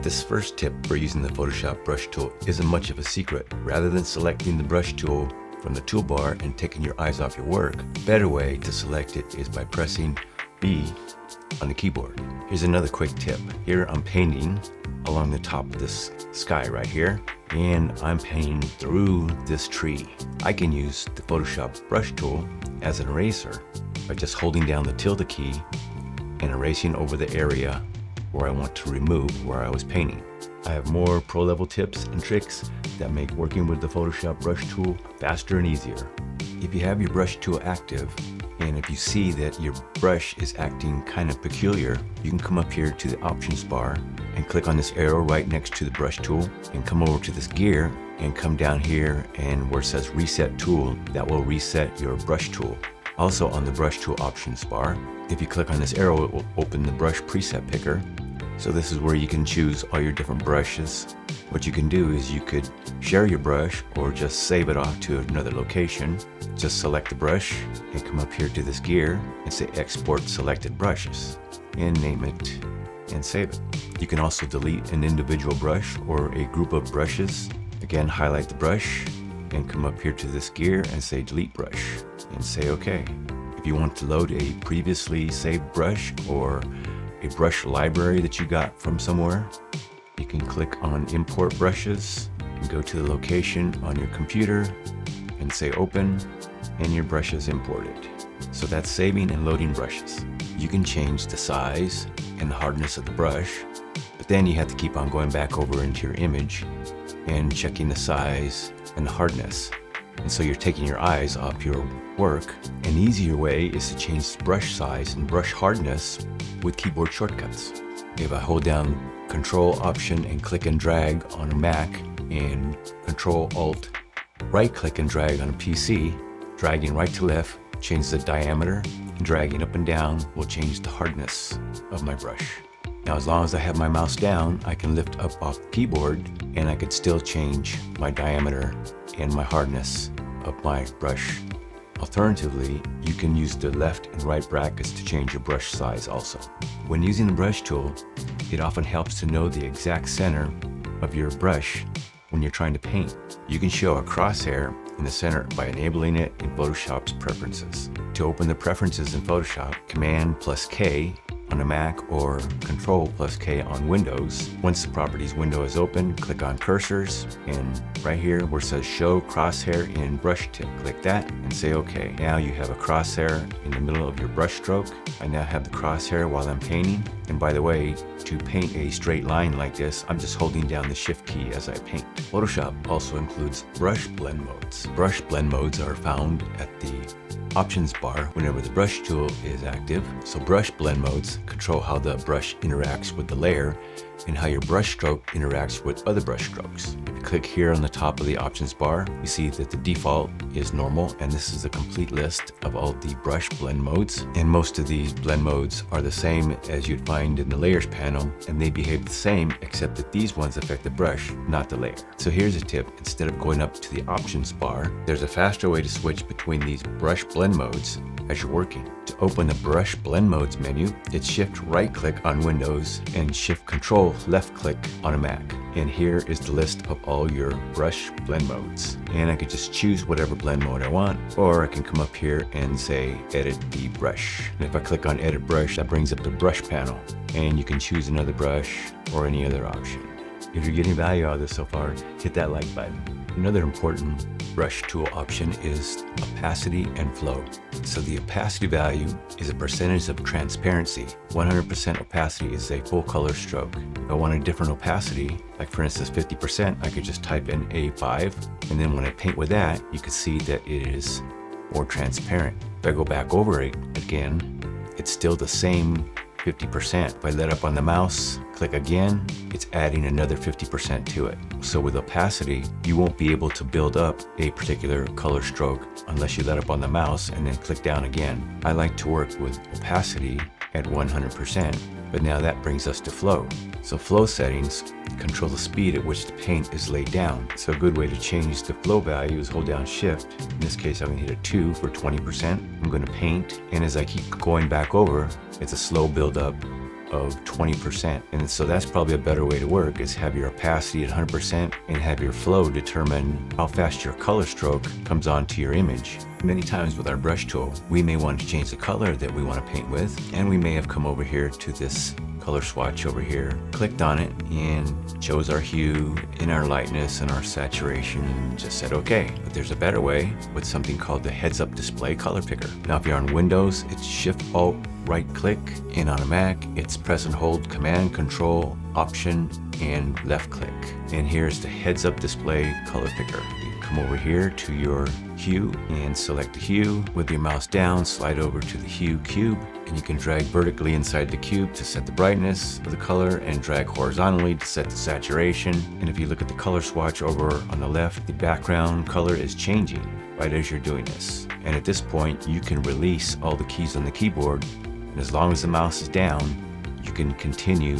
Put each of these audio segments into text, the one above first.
This first tip for using the Photoshop brush tool isn't much of a secret. Rather than selecting the brush tool from the toolbar and taking your eyes off your work, a better way to select it is by pressing B on the keyboard. Here's another quick tip. Here I'm painting along the top of this sky right here, and I'm painting through this tree. I can use the Photoshop brush tool as an eraser by just holding down the tilde key and erasing over the area where I want to remove where I was painting. I have more pro level tips and tricks that make working with the Photoshop brush tool faster and easier. If you have your brush tool active, and if you see that your brush is acting kind of peculiar, you can come up here to the options bar and click on this arrow right next to the brush tool and come over to this gear and come down here and where it says reset tool, that will reset your brush tool. Also on the brush tool options bar, if you click on this arrow, it will open the brush preset picker. So this is where you can choose all your different brushes. What you can do is you could share your brush or just save it off to another location. Just select the brush and come up here to this gear and say export selected brushes and name it and save it. You can also delete an individual brush or a group of brushes. Again, highlight the brush and come up here to this gear and say delete brush and say OK. If you want to load a previously saved brush or a brush library that you got from somewhere, you can click on import brushes and go to the location on your computer and say open, and your brush is imported. So that's saving and loading brushes. You can change the size and the hardness of the brush, but then you have to keep on going back over into your image and checking the size and the hardness. And so you're taking your eyes off your work. An easier way is to change the brush size and brush hardness with keyboard shortcuts. If I hold down Control Option and click and drag on a Mac and Control Alt right click and drag on a PC, dragging right to left change the diameter, and dragging up and down will change the hardness of my brush. Now as long as I have my mouse down, I can lift up off the keyboard and I could still change my diameter and my hardness of my brush. Alternatively, you can use the left and right brackets to change your brush size also. When using the brush tool, it often helps to know the exact center of your brush when you're trying to paint. You can show a crosshair in the center by enabling it in Photoshop's preferences. To open the preferences in Photoshop, Command plus K on a Mac or Control plus K on Windows. Once the properties window is open, click on cursors and right here where it says show crosshair in brush tip, click that and say OK. Now you have a crosshair in the middle of your brush stroke. I now have the crosshair while I'm painting. And by the way, to paint a straight line like this, I'm just holding down the shift key as I paint. Photoshop also includes brush blend modes. Brush blend modes are found at the options bar whenever the brush tool is active. So brush blend modes control how the brush interacts with the layer and how your brush stroke interacts with other brush strokes. If you click here on the top of the options bar, you see that the default is normal, and this is a complete list of all the brush blend modes. And most of these blend modes are the same as you'd find in the layers panel, and they behave the same except that these ones affect the brush, not the layer. So here's a tip. Instead of going up to the options bar, there's a faster way to switch between these brush blend modes as you're working. To open the brush blend modes menu, it's shift right click on Windows and shift control left click on a Mac. And here is the list of all your brush blend modes. And I could just choose whatever blend mode I want, or I can come up here and say edit the brush. And if I click on edit brush, that brings up the brush panel, and you can choose another brush or any other option. If you're getting value out of this so far, hit that like button. Another important brush tool option is opacity and flow. So the opacity value is a percentage of transparency. 100% opacity is a full color stroke. If I want a different opacity, like for instance 50%, I could just type in A5, and then when I paint with that, you can see that it is more transparent. If I go back over it again, it's still the same 50%. If I let up on the mouse, click again, it's adding another 50% to it. So with opacity, you won't be able to build up a particular color stroke unless you let up on the mouse and then click down again. I like to work with opacity at 100%, but now that brings us to flow. So flow settings control the speed at which the paint is laid down. So a good way to change the flow value is hold down shift. In this case, I'm going to hit a 2 for 20%. I'm going to paint, and as I keep going back over, it's a slow build up of 20%. And so that's probably a better way to work, is have your opacity at 100% and have your flow determine how fast your color stroke comes onto your image. Many times with our brush tool, we may want to change the color that we want to paint with, and we may have come over here to this color swatch over here, clicked on it, and chose our hue and our lightness and our saturation, and just said okay. But there's a better way with something called the heads-up display color picker. Now if you're on Windows, it's Shift-Alt right click, and on a Mac it's press and hold Command Control Option and left click. And here's the heads-up display color picker. You come over here to your hue and select the hue. With your mouse down, slide over to the hue cube, and you can drag vertically inside the cube to set the brightness of the color and drag horizontally to set the saturation. And if you look at the color swatch over on the left, the background color is changing right as you're doing this. And at this point, you can release all the keys on the keyboard, and as long as the mouse is down, you can continue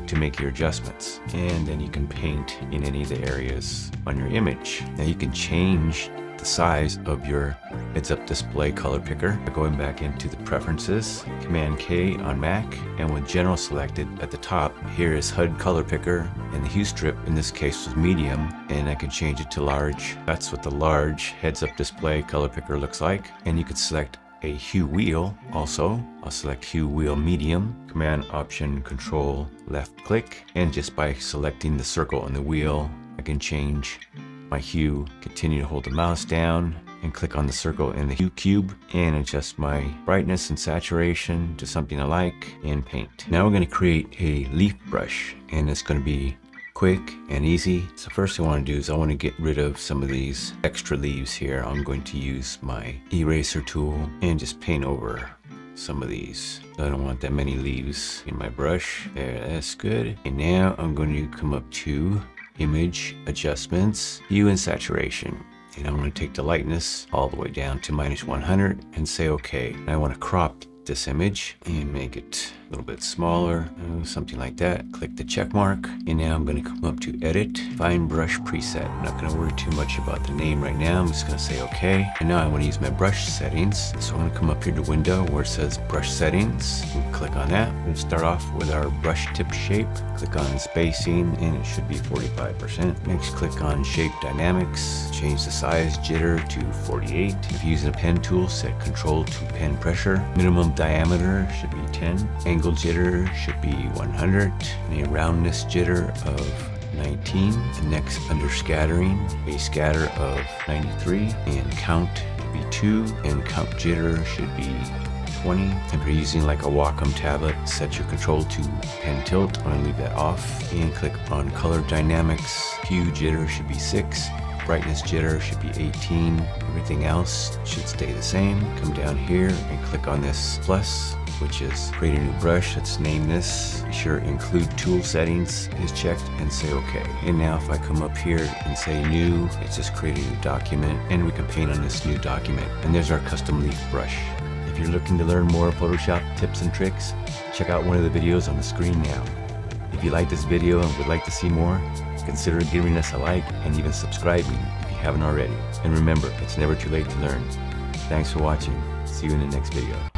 to make your adjustments, and then you can paint in any of the areas on your image. Now you can change the size of your heads-up display color picker by going back into the preferences, Command K on Mac, and with general selected at the top, here is HUD color picker, and the hue strip in this case was medium, and I can change it to large. That's what the large heads-up display color picker looks like. And you could select a hue wheel also. I'll select hue wheel medium, Command Option Control left click, and just by selecting the circle on the wheel, I can change my hue. Continue to hold the mouse down and click on the circle in the hue cube and adjust my brightness and saturation to something I like and paint. Now we're going to create a leaf brush, and it's going to be quick and easy. So first thing I want to do is I want to get rid of some of these extra leaves here. I'm going to use my eraser tool and just paint over some of these. I don't want that many leaves in my brush. There, that's good. And now I'm going to come up to Image Adjustments, Hue and Saturation. And I'm going to take the lightness all the way down to -100 and say okay. And I want to crop this image and make it a little bit smaller, something like that. Click the check mark, and now I'm going to come up to Edit, Find Brush Preset. I'm not going to worry too much about the name right now. I'm just going to say okay. And now I want to use my brush settings. So I'm going to come up here to Window where it says Brush Settings. We'll click on that. We'll start off with our brush tip shape. Click on Spacing, and it should be 45%. Next, click on Shape Dynamics. Change the size jitter to 48. If you're using a pen tool, set Control to pen pressure. Minimum diameter should be 10. Angle jitter should be 100, and a roundness jitter of 19. And next, under scattering, a scatter of 93, and count should be 2, and count jitter should be 20. If you're using like a Wacom tablet, set your control to pen tilt. I'm gonna leave that off, and click on color dynamics. Hue jitter should be 6. Brightness jitter should be 18. Everything else should stay the same. Come down here and click on this plus, which is create a new brush. Let's name this. Be sure include tool settings is checked and say okay. And now if I come up here and say new, it's just create a new document, and we can paint on this new document. And there's our custom leaf brush. If you're looking to learn more Photoshop tips and tricks, check out one of the videos on the screen now. If you like this video and would like to see more, consider giving us a like and even subscribing if you haven't already. And remember, it's never too late to learn. Thanks for watching. See you in the next video.